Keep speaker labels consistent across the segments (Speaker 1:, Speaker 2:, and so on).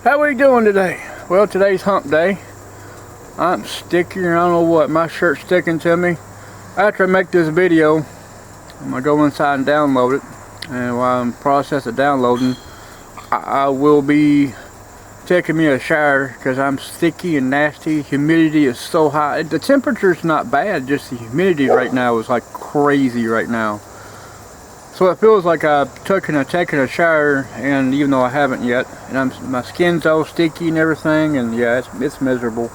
Speaker 1: How are you doing today? Well, today's hump day. I'm sticky, or I don't know what. My shirt's sticking to me. After I make this video, I'm gonna go inside and download it. And while I'm in the process of downloading, I will be taking me a shower because I'm sticky and nasty. Humidity is so high. The temperature's not bad, just the humidity right now is like crazy right now. So it feels like I've taken a shower, and even though I haven't yet, and my skin's all sticky and everything, and yeah, it's miserable.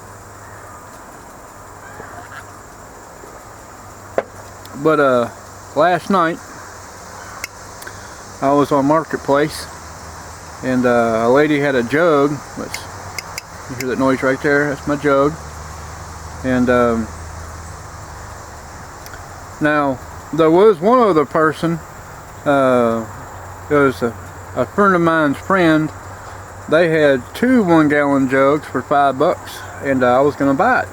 Speaker 1: But last night I was on Marketplace, and a lady had a jug. You hear that noise right there? That's my jug. And now there was one other person. It was a friend of mine's friend. They had two 1-gallon jugs for $5, and I was gonna buy it.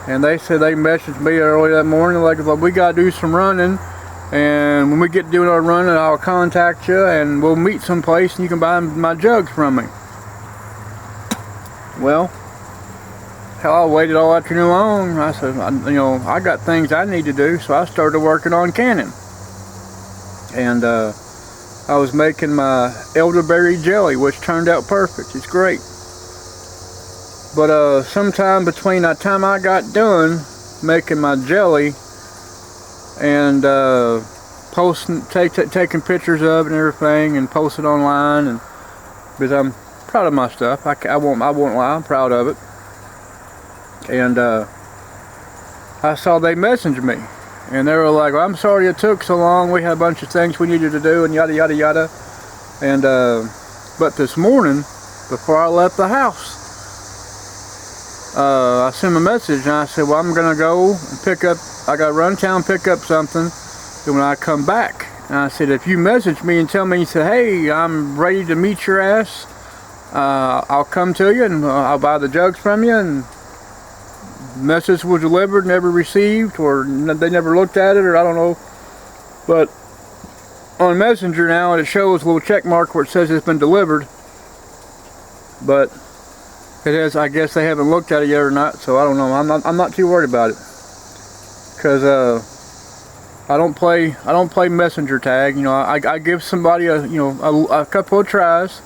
Speaker 1: And they said they messaged me early that morning like, we gotta do some running, and when we get doing our running, I'll contact you and we'll meet someplace and you can buy my jugs from me. Well, hell, I waited all afternoon long. I said, I got things I need to do, so I started working on canning. And I was making my elderberry jelly, which turned out perfect. It's great. But sometime between the time I got done making my jelly and taking pictures of it and everything and post it online, and because I'm proud of my stuff, I won't lie, I'm proud of it. And I saw they messaged me. And they were like, well, I'm sorry it took so long. We had a bunch of things we needed to do and yada yada yada. And but this morning, before I left the house, I sent them a message and I said, well, I'm gonna go and I gotta run town, pick up something. And when I come back, and I said, if you message me and tell me, you said, hey, I'm ready to meet your ass, I'll come to you and I'll buy the jugs from you. And message was delivered, never received, or they never looked at it, or I don't know. But on Messenger now it shows a little check mark where it says it's been delivered, but it has, I guess they haven't looked at it yet or not, so I don't know. I'm not too worried about it, because I don't play messenger tag. I give somebody a couple of tries.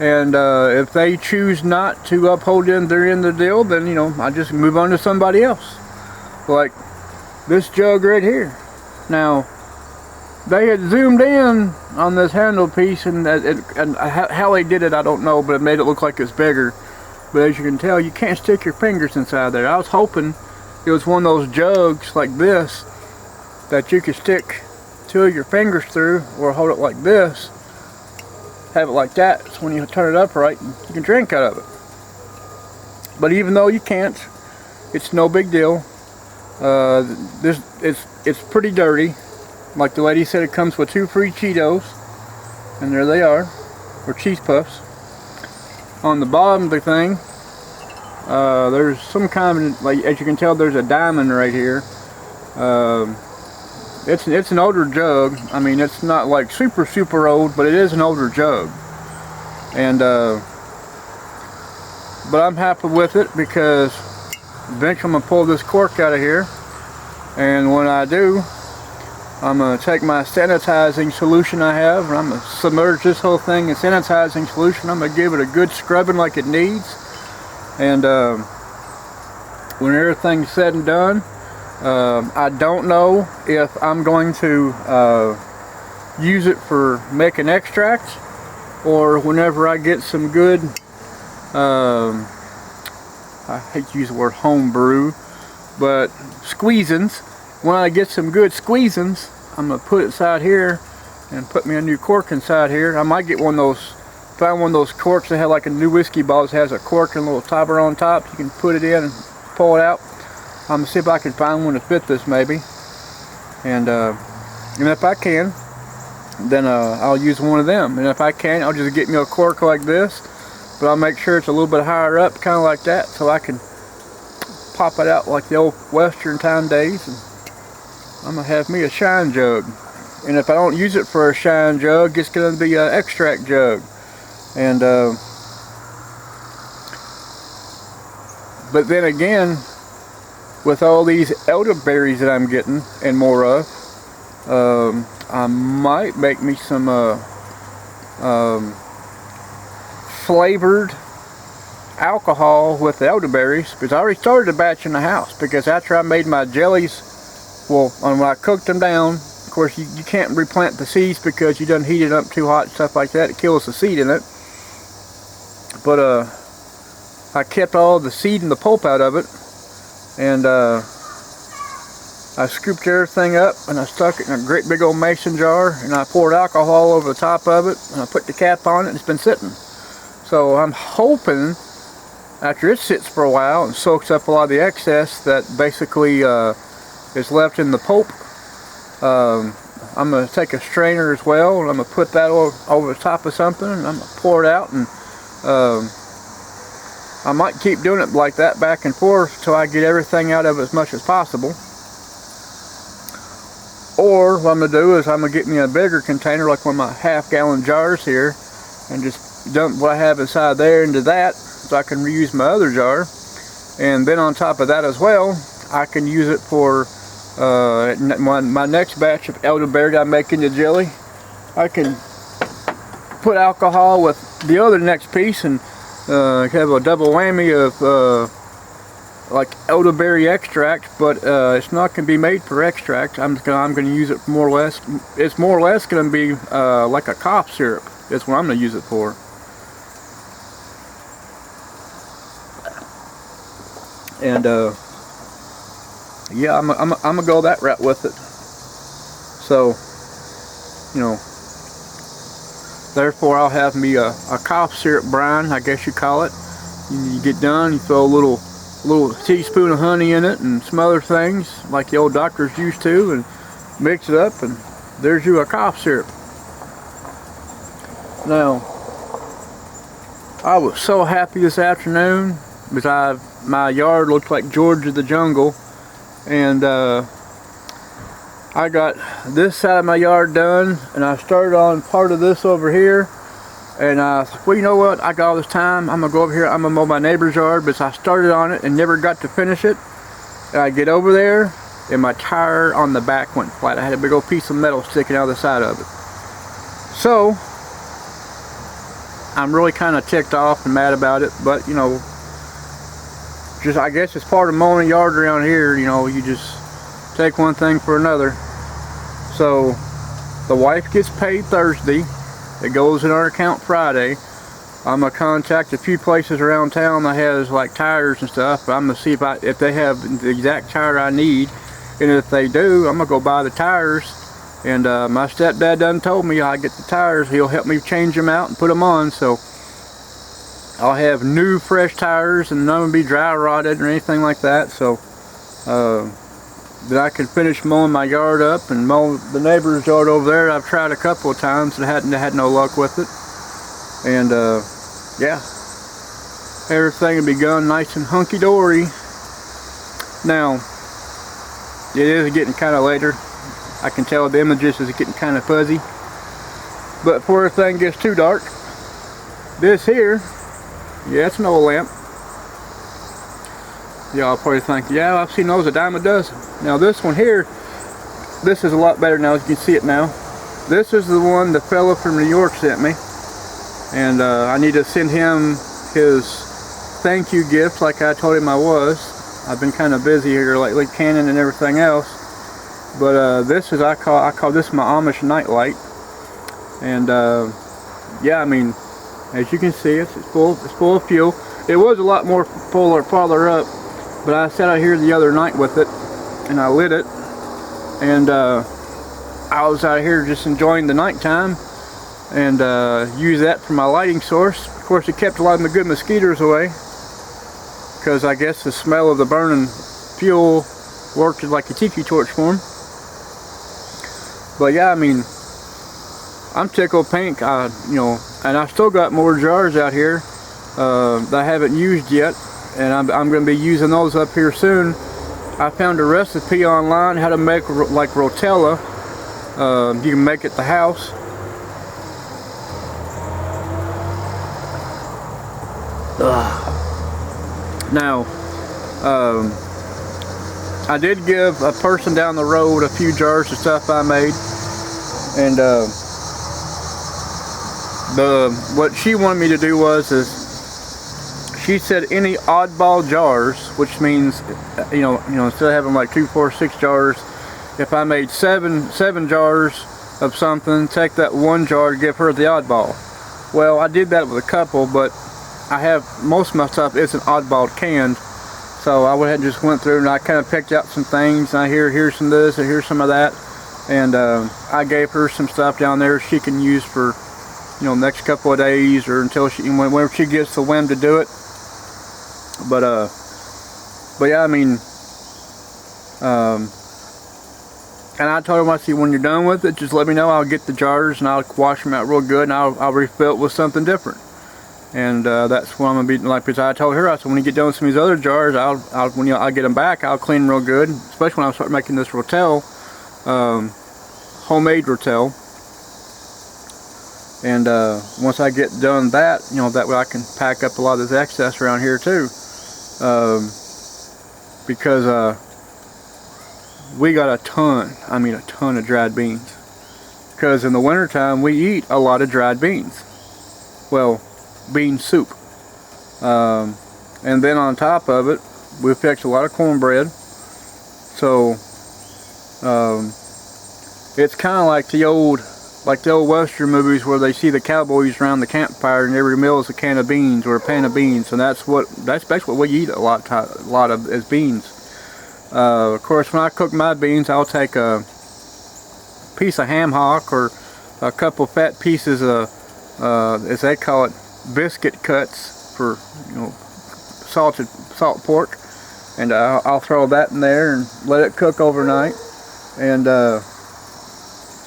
Speaker 1: And if they choose not to uphold their end of the deal, then I just move on to somebody else. Like this jug right here. Now they had zoomed in on this handle piece, and how they did it I don't know, but it made it look like it's bigger. But as you can tell, you can't stick your fingers inside there. I was hoping it was one of those jugs like this that you could stick two of your fingers through, or hold it like this. Have it like that, so when you turn it upright, you can drink out of it. But even though you can't, it's no big deal. It's pretty dirty. Like the lady said, it comes with 2 free Cheetos, and there they are, or cheese puffs. On the bottom of the thing, there's some kind of, like, as you can tell, there's a diamond right here. It's an older jug. I mean, it's not like super old, but it is an older jug. And but I'm happy with it, because eventually I'm gonna pull this cork out of here, and when I do, I'm gonna take my sanitizing solution I have, and I'm gonna submerge this whole thing in sanitizing solution. I'm gonna give it a good scrubbing like it needs, and when everything's said and done, I don't know if I'm going to use it for making extracts, or whenever I get some good, I hate to use the word home brew, but squeezins. When I get some good squeezins, I'm going to put it inside here and put me a new cork inside here. I might get find one of those corks that have like a new whiskey bottle that has a cork and a little topper on top. You can put it in and pull it out. I'm going to see if I can find one to fit this maybe. And if I can, then I'll use one of them. And if I can't, I'll just get me a cork like this. But I'll make sure it's a little bit higher up, kind of like that, so I can pop it out like the old Western time days. And I'm going to have me a shine jug. And if I don't use it for a shine jug, it's going to be an extract jug. And But then again, with all these elderberries that I'm getting and more of, I might make me some flavored alcohol with the elderberries, because I already started a batch in the house. Because after I made my jellies, well, when I cooked them down, of course you can't replant the seeds because you done heat it up too hot and stuff like that. It kills the seed in it. But I kept all the seed and the pulp out of it, and I scooped everything up and I stuck it in a great big old mason jar, and I poured alcohol over the top of it, and I put the cap on it, and it's been sitting. So I'm hoping after it sits for a while and soaks up a lot of the excess that basically is left in the pulp, I'm going to take a strainer as well, and I'm going to put that over the top of something, and I'm going to pour it out, and I might keep doing it like that back and forth till I get everything out of it as much as possible. Or what I'm going to do is I'm going to get me a bigger container, like one of my half-gallon jars here, and just dump what I have inside there into that, so I can reuse my other jar. And then on top of that as well, I can use it for my next batch of elderberry I'm making the jelly. I can put alcohol with the other next piece and have a double whammy of like elderberry extract, but it's not going to be made for extract. I'm going to use it more or less. It's more or less going to be like a cough syrup. That's what I'm going to use it for. And yeah, I'm gonna go that route with it. So, you know, therefore I'll have me a cough syrup brine, I guess you call it. You get done, you throw a little teaspoon of honey in it and some other things like the old doctors used to, and mix it up, and there's you a cough syrup. Now, I was so happy this afternoon because my yard looks like George of the Jungle, and I got this side of my yard done, and I started on part of this over here, and I thought, well, you know what, I got all this time, I'm gonna go over here, I'm gonna mow my neighbor's yard, but I started on it and never got to finish it. And I get over there and my tire on the back went flat. I had a big old piece of metal sticking out of the side of it. So I'm really kind of ticked off and mad about it, but you know, just I guess it's part of mowing a yard around here. You know, you just take one thing for another. So the wife gets paid Thursday. It goes in our account Friday. I'm gonna contact a few places around town that has like tires and stuff. I'm gonna see if they have the exact tire I need, and if they do, I'm gonna go buy the tires. And my stepdad done told me I get the tires. He'll help me change them out and put them on. So I'll have new fresh tires, and none will be dry rotted or anything like that. So then I can finish mowing my yard up and mow the neighbor's yard over there. I've tried a couple of times and had no luck with it. And yeah, everything will be going nice and hunky-dory. Now, it is getting kind of later. I can tell the images is getting kind of fuzzy. But before everything gets too dark, this here, yeah, it's an old lamp. Y'all probably think, yeah, I've seen those a dime a dozen. Now this one here, this is a lot better now, as you can see it now. This is the one the fella from New York sent me. And I need to send him his thank you gift like I told him I was. I've been kind of busy here lately, canning and everything else. But this is, I call this my Amish nightlight. And yeah, I mean, as you can see, it's full of fuel. It was a lot more fuller farther up, but I sat out here the other night with it, and I lit it, and I was out here just enjoying the nighttime, and used that for my lighting source. Of course, it kept a lot of the good mosquitoes away, because I guess the smell of the burning fuel worked like a tiki torch for them. But yeah, I mean, I'm tickled pink, you know, and I still got more jars out here that I haven't used yet, and I'm going to be using those up here soon. I found a recipe online how to make like rotella. You can make it at the house. Now, I did give a person down the road a few jars of stuff I made, and what she wanted me to do is she said any oddball jars, which means you know instead of having like 2, 4, 6 jars, if I made seven jars of something, take that one jar to give her the oddball. Well, I did that with a couple, but I have most of my stuff isn't oddball canned, so I went ahead and just went through and I kind of picked out some things. And here's some of this and here's some of that, and I gave her some stuff down there she can use for next couple of days or until whenever she gets the whim to do it. But yeah, I mean, and I told him, I said, when you're done with it, just let me know. I'll get the jars and I'll wash them out real good, and I'll refill it with something different. And that's what I'm gonna be like. Because I told her, I said, when you get done with some of these other jars, when I get them back, I'll clean them real good. Especially when I start making this rotel, homemade rotel. And once I get done that, that way I can pack up a lot of this excess around here too. Because we got a ton of dried beans. Because in the wintertime we eat a lot of dried beans. Well, bean soup. And then on top of it, we fix a lot of cornbread. So it's kind of like the old Western movies where they see the cowboys around the campfire and every meal is a can of beans or a pan of beans, and that's basically what we eat a lot of is beans. Of course, when I cook my beans, I'll take a piece of ham hock or a couple fat pieces of, as they call it, biscuit cuts for salt pork, and I'll throw that in there and let it cook overnight. And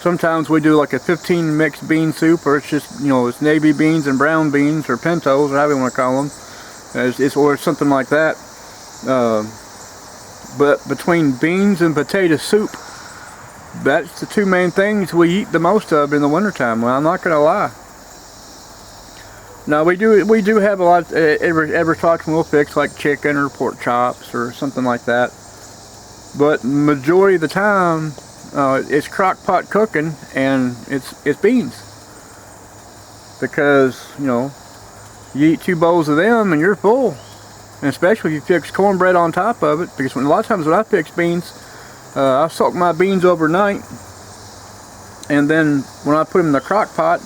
Speaker 1: sometimes we do like a 15 mixed bean soup, or it's just it's navy beans and brown beans or pintos, or however you want to call them, or something like that. But between beans and potato soup, that's the two main things we eat the most of in the wintertime. Well, I'm not gonna lie. Now we do have a lot. Every so often we'll fix like chicken or pork chops or something like that. But majority of the time, it's crock pot cooking, and it's beans. Because you eat 2 bowls of them and you're full. And especially if you fix cornbread on top of it, because a lot of times when I fix beans, I soak my beans overnight, and then when I put them in the crock pot,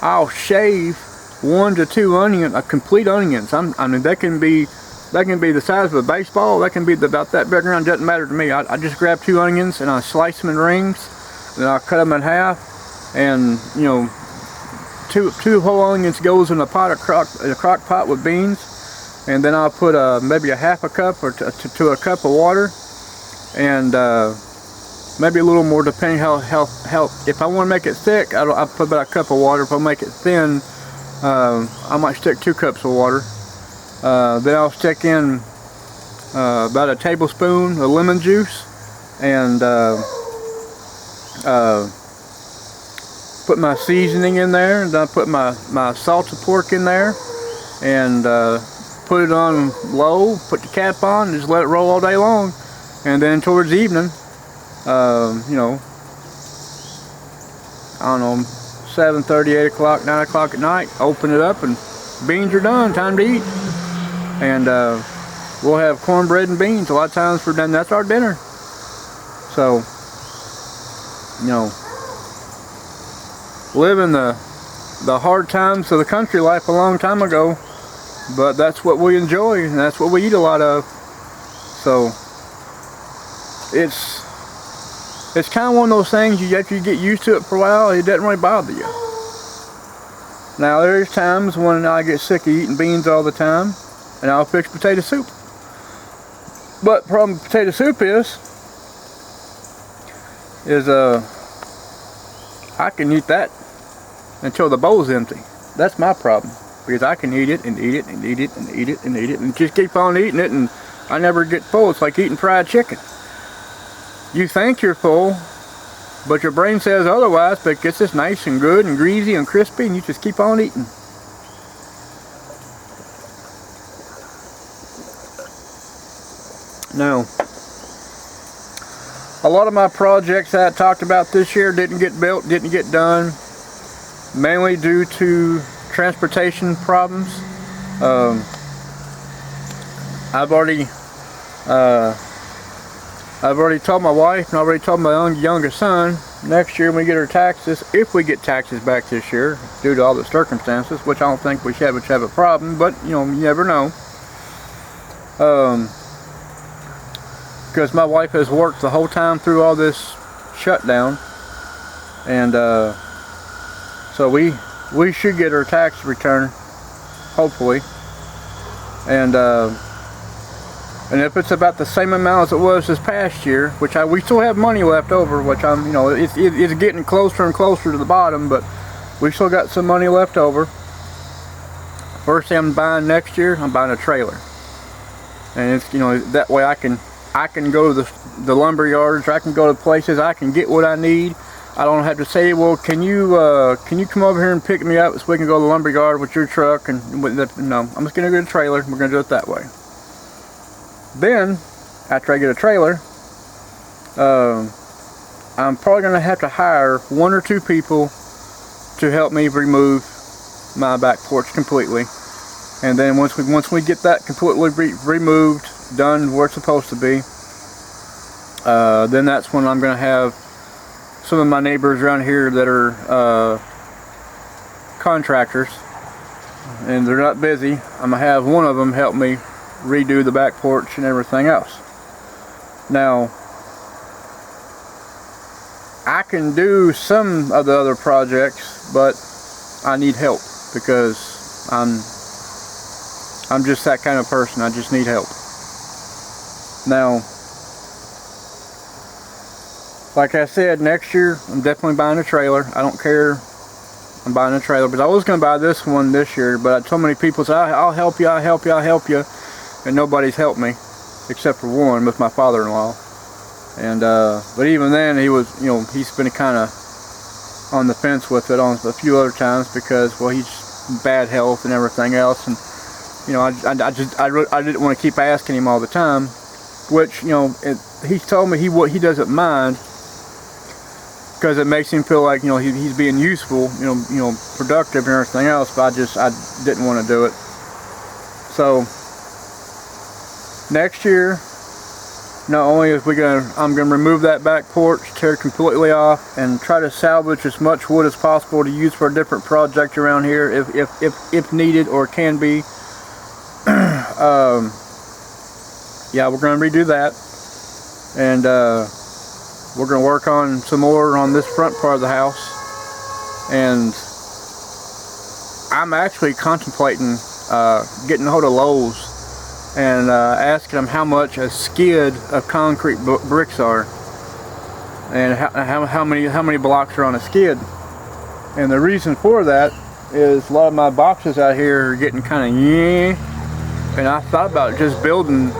Speaker 1: I'll shave 1 to 2 complete onions. I mean, that can be the size of a baseball. That can be about that big around. Doesn't matter to me. I just grab 2 onions and I slice them in rings, and I'll cut them in half, and two whole onions goes in a crock pot with beans. And then I'll put maybe a half a cup or to a cup of water, and maybe a little more depending how if I want to make it thick, I'll put about a cup of water. If I make it thin, I might stick 2 cups of water. Then I'll stick in about a tablespoon of lemon juice, and put my seasoning in there, and then I put my salted pork in there, and put it on low, put the cap on, and just let it roll all day long. And then towards evening, I don't know, 7:30, 8 o'clock, 9 o'clock at night, open it up and beans are done, time to eat. And we'll have cornbread and beans a lot of times for dinner. That's our dinner. So, living the hard times of the country life a long time ago, but that's what we enjoy, and that's what we eat a lot of. So it's kind of one of those things, after you get used to it for a while, it doesn't really bother you. Now there's times when I get sick of eating beans all the time, and I'll fix potato soup. But the problem with potato soup is I can eat that until the bowl's empty. That's my problem. Because I can eat it and eat it and eat it and eat it and eat it and just keep on eating it, and I never get full. It's like eating fried chicken. You think you're full, but your brain says otherwise, but it gets this nice and good and greasy and crispy, and you just keep on eating. Now, a lot of my projects that I talked about this year didn't get built, didn't get done, mainly due to transportation problems. I've already told my wife, and I've already told my youngest son, next year when we get our taxes, if we get taxes back this year, due to all the circumstances, which I don't think we should have a problem, but you know, you never know. Because my wife has worked the whole time through all this shutdown, and so we should get our tax return, hopefully, and if it's about the same amount as it was this past year, which we still have money left over, which you know, it's getting closer and closer to the bottom, but we still got some money left over. First thing I'm buying next year, I'm buying a trailer, and it's, you know, that way I can go to the lumber yards, or I can go to places, I can get what I need. I don't have to say, well, can you come over here and pick me up so we can go to the lumber yard with your truck? And no, I'm just gonna get a trailer. We're gonna do it that way. Then, after I get a trailer, I'm probably gonna have to hire 1 or 2 people to help me remove my back porch completely. And then once we get that completely removed, done where it's supposed to be, then that's when I'm gonna have some of my neighbors around here that are contractors, and they're not busy. I'm gonna have one of them help me redo the back porch and everything else. Now, I can do some of the other projects, but I need help, because I'm just that kind of person. I just need help. Now, like I said, next year I'm definitely buying a trailer. I don't care, I'm buying a trailer. But I was going to buy this one this year, but so many people say, I'll help you, I'll help you, I'll help you, and nobody's helped me except for one, with my father-in-law. And but even then, he was, you know, he's been kind of on the fence with it on a few other times, because, well, he's bad health and everything else, and you know, I didn't want to keep asking him all the time, which, you know, he told me he doesn't mind, because it makes him feel like, you know, he's being useful, you know, productive and everything else. But I didn't want to do it. So next year, not only is I'm gonna remove that back porch, tear it completely off, and try to salvage as much wood as possible to use for a different project around here, if needed or can be. Yeah, we're gonna redo that, and we're gonna work on some more on this front part of the house. And I'm actually contemplating getting a hold of Lowe's and asking them how much a skid of concrete bricks are, and how many blocks are on a skid. And the reason for that is a lot of my boxes out here are getting kind of and I thought about just building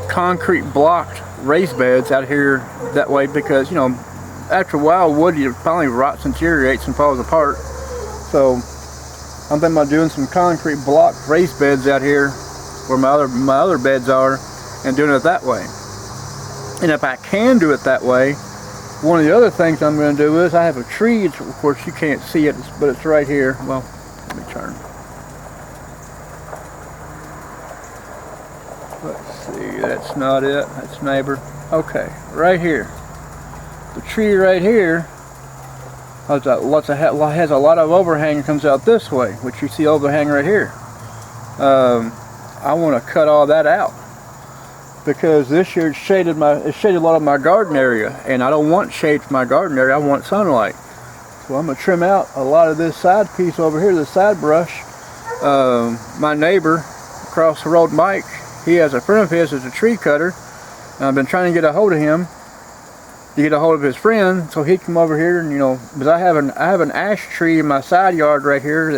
Speaker 1: concrete blocked raised beds out here that way, because, you know, after a while wood finally rots and deteriorates and falls apart. So I'm thinking about doing some concrete blocked raised beds out here where my other beds are, and doing it that way. And if I can do it that way, one of the other things I'm going to do is, I have a tree, of course you can't see it, but it's right here. Well, let me turn. Let's see, that's not it, that's neighbor. Okay, right here. The tree right here has a lot of overhang that comes out this way, which you see overhang right here. I want to cut all that out, because this year it shaded a lot of my garden area, and I don't want shade for my garden area, I want sunlight. So I'm going to trim out a lot of this side piece over here, this side brush. My neighbor across the road, Mike, he has a friend of his that's a tree cutter, and I've been trying to get a hold of him to get a hold of his friend, so he'd come over here, and, you know, because I have an ash tree in my side yard right here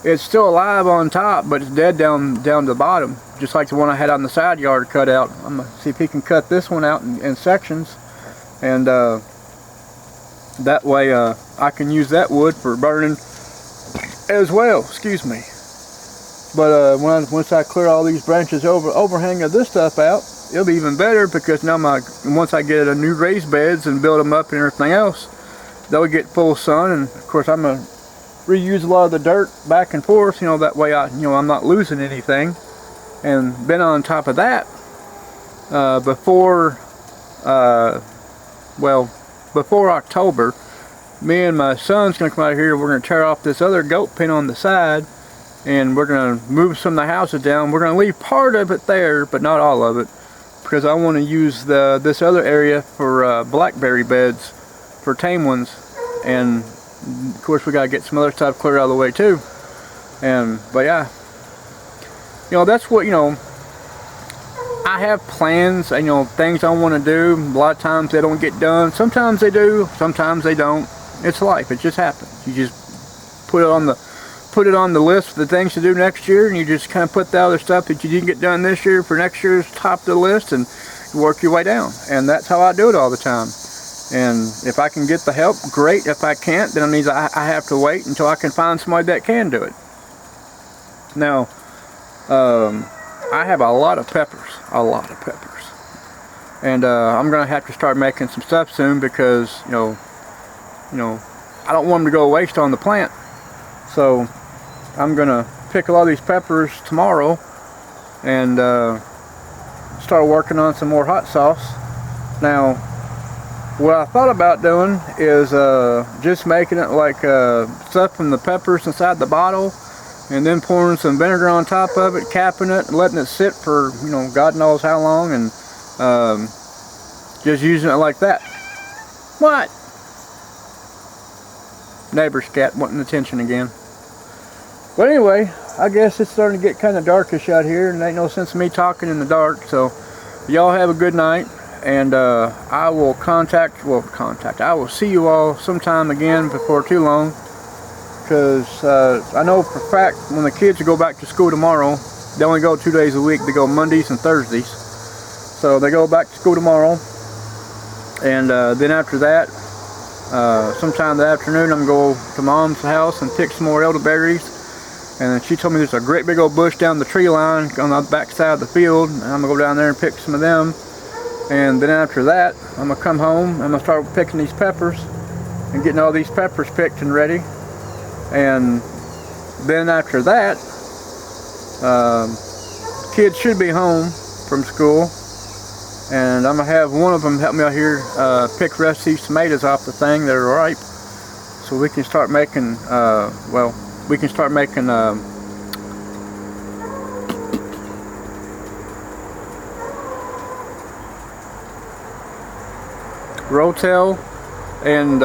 Speaker 1: it's still alive on top, but it's dead down to the bottom, just like the one I had on the side yard cut out. I'm gonna see if he can cut this one out in sections, and that way I can use that wood for burning as well. Excuse me. But once I clear all these branches overhang of this stuff out, it'll be even better, because now once I get a new raised beds and build them up and everything else, they'll get full sun. And of course I'm gonna reuse a lot of the dirt back and forth, that way I'm not losing anything. And then on top of that, before October, me and my son's gonna come out here. We're gonna tear off this other goat pen on the side, and we're gonna move some of the houses down. We're gonna leave part of it there, but not all of it, because I want to use this other area for blackberry beds, for tame ones. And of course we gotta get some other stuff cleared out of the way too. But yeah, that's what, I have plans, things I want to do. A lot of times they don't get done. Sometimes they do, sometimes they don't. It's life. It just happens. You just put it on the list for the things to do next year, and you just kind of put the other stuff that you didn't get done this year for next year's top of the list, and you work your way down. And that's how I do it all the time. And if I can get the help, great. If I can't, then it means I have to wait until I can find somebody that can do it. Now, I have a lot of peppers, and I'm gonna have to start making some stuff soon, because I don't want them to go waste on the plant. So I'm gonna pick a lot of these peppers tomorrow and start working on some more hot sauce. Now, what I thought about doing is just making it like stuff from the peppers inside the bottle, and then pouring some vinegar on top of it, capping it, and letting it sit for, God knows how long, and just using it like that. What? Neighbor's cat wanting attention again. But anyway, I guess it's starting to get kind of darkish out here, and there ain't no sense of me talking in the dark. So y'all have a good night, and I will I will see you all sometime again before too long. Because I know for a fact when the kids go back to school tomorrow, they only go 2 days a week. They go Mondays and Thursdays. So they go back to school tomorrow, and then after that, sometime in the afternoon, I'm going to go to Mom's house and pick some more elderberries. And she told me there's a great big old bush down the tree line on the back side of the field, and I'm going to go down there and pick some of them. And then after that, I'm going to come home, I'm going to start picking these peppers and getting all these peppers picked and ready. And then after that, kids should be home from school, and I'm gonna have one of them help me out here pick the rest of these tomatoes off the thing that are ripe, so we can start making rotel and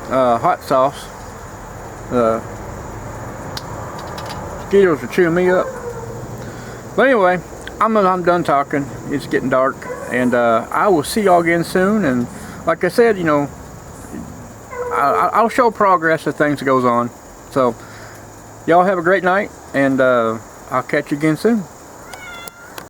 Speaker 1: hot sauce. Mosquitoes are chewing me up. But anyway, I'm done talking. It's getting dark, and I will see y'all again soon. And like I said, I'll show progress as things goes on. So y'all have a great night, and I'll catch you again soon.